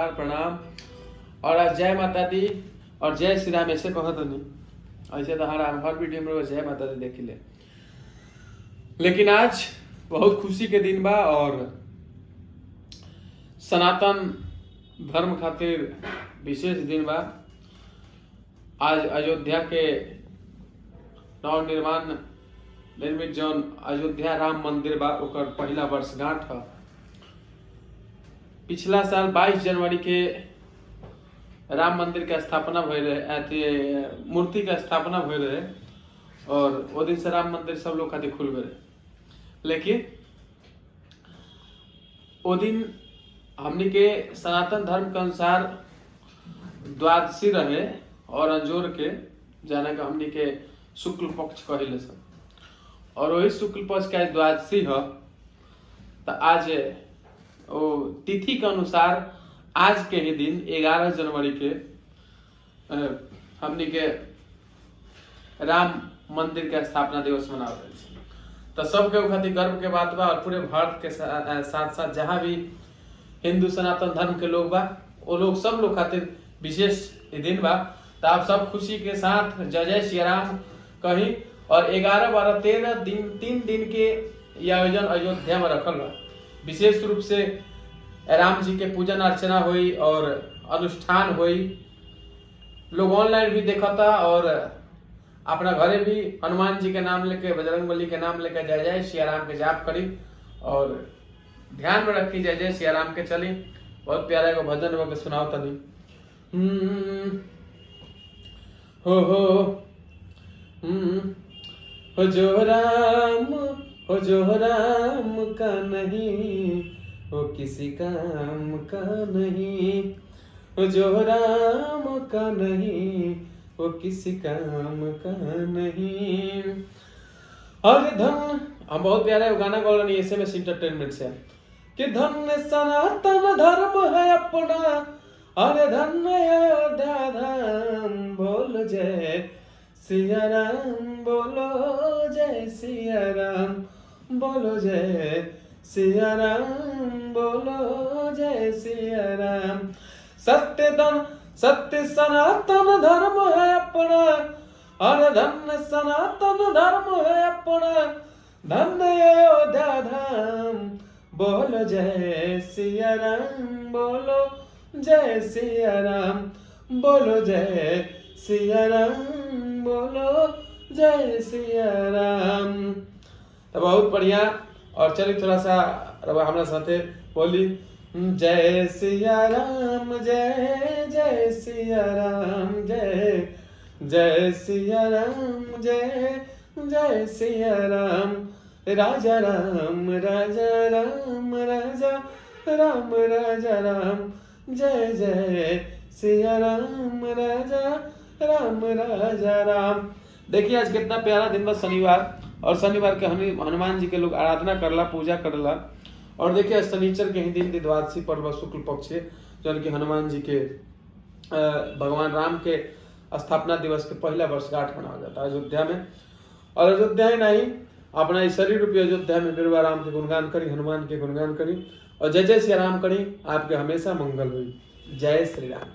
प्रणाम। और आज जय माता दी और जय श्री राम ऐसे कहत नहीं, ऐसे तो हर वीडियो में जय माता दी देखी ले। लेकिन आज बहुत खुशी के दिन बा और सनातन धर्म खातिर विशेष दिन बा। आज अयोध्या के नव निर्मित जौन अयोध्या राम मंदिर बा ओकर पहला वर्षगांठ है। पिछला साल 22 जनवरी के राम मंदिर का स्थापना भइल रहे, मूर्ति का स्थापना भइल रहे और वो दिन से राम मंदिर सब लोग खातिर खुल गए। लेकिन वो दिन हमनी के सनातन धर्म के अनुसार द्वादशी रहे और अंजोर के जाना का हमनी के शुक्ल पक्ष कहले सब, और वही शुक्ल पक्ष का द्वादशी है। तो आज वो तिथि के अनुसार आज के ही दिन 11 जनवरी के हमनी के राम मंदिर का स्थापना दिवस मनावल जाए। तो सबके खातिर गर्व के बात बा और पूरे भारत के साथ साथ जहाँ भी हिंदू सनातन धर्म के लोग बा वो लोग सब लोग खातिर विशेष दिन बा। तो आप सब खुशी के साथ जय जय श्री राम कही। और 11, 12, 13 दिन 3 दिन के यह आयोजन अयोध्या में रखल बा। विशेष रूप से राम जी के पूजन अर्चना हुई और अनुष्ठान हुई। लोग ऑनलाइन भी देखता और अपना घरे भी हनुमान जी के नाम लेके, बजरंगबली के नाम लेके जय जय श्री राम के जाप करी और ध्यान में रखी जय जय श्री राम के चली। बहुत प्यारा एगो भजन होके सुनाओ तनी। हो जो राम का नहीं वो किसी काम का नहीं, वो जो राम का नहीं वो किसी काम का नहीं। और धन हम बहुत प्यारा गाना बोल रहे ऐसे में इंटरटेनमेंट से कि धन्य सनातन धर्म है अपना, अरे धन्य अयोध्या धाम। बोल जय सिया राम, बोलो जय सिया राम, बोलो जय सिया राम, बोलो जय सिया राम। सत्य सनातन धर्म है अपना, अरे धन्य सनातन धर्म है अपना, धन्य अयोध्या धाम। बोलो जय सिया राम, बोलो जय सिया राम, बोलो जय सिया राम, बोलो जय सिया राम। तो बहुत बढ़िया। और चलिए थोड़ा सा हमारे साथे बोली जय सिया राम, जय जय सिया राम, जय जय सिया राम, जय जय सिया राम। राजा राम राजा राम, राजा राम राजा राम, जय जय सिया राम, राजा राम राजा राम। देखिए आज कितना प्यारा दिन बा शनिवार, और शनिवार के हनुमान जी के लोग आराधना करला, पूजा करला। और देखिए शनिचर के ही दिन द्वादशी पर्व शुक्ल पक्ष जो कि हनुमान जी के भगवान राम के स्थापना दिवस के पहला वर्षगांठ मनाया जाता है अयोध्या में। और अयोध्या ही नहीं, अपना इस शरीर रूपी अयोध्या में बिरवा राम के गुणगान करी, हनुमान के गुणगान करी और जय जय श्री राम करी। आपके हमेशा मंगल हुई। जय श्री राम।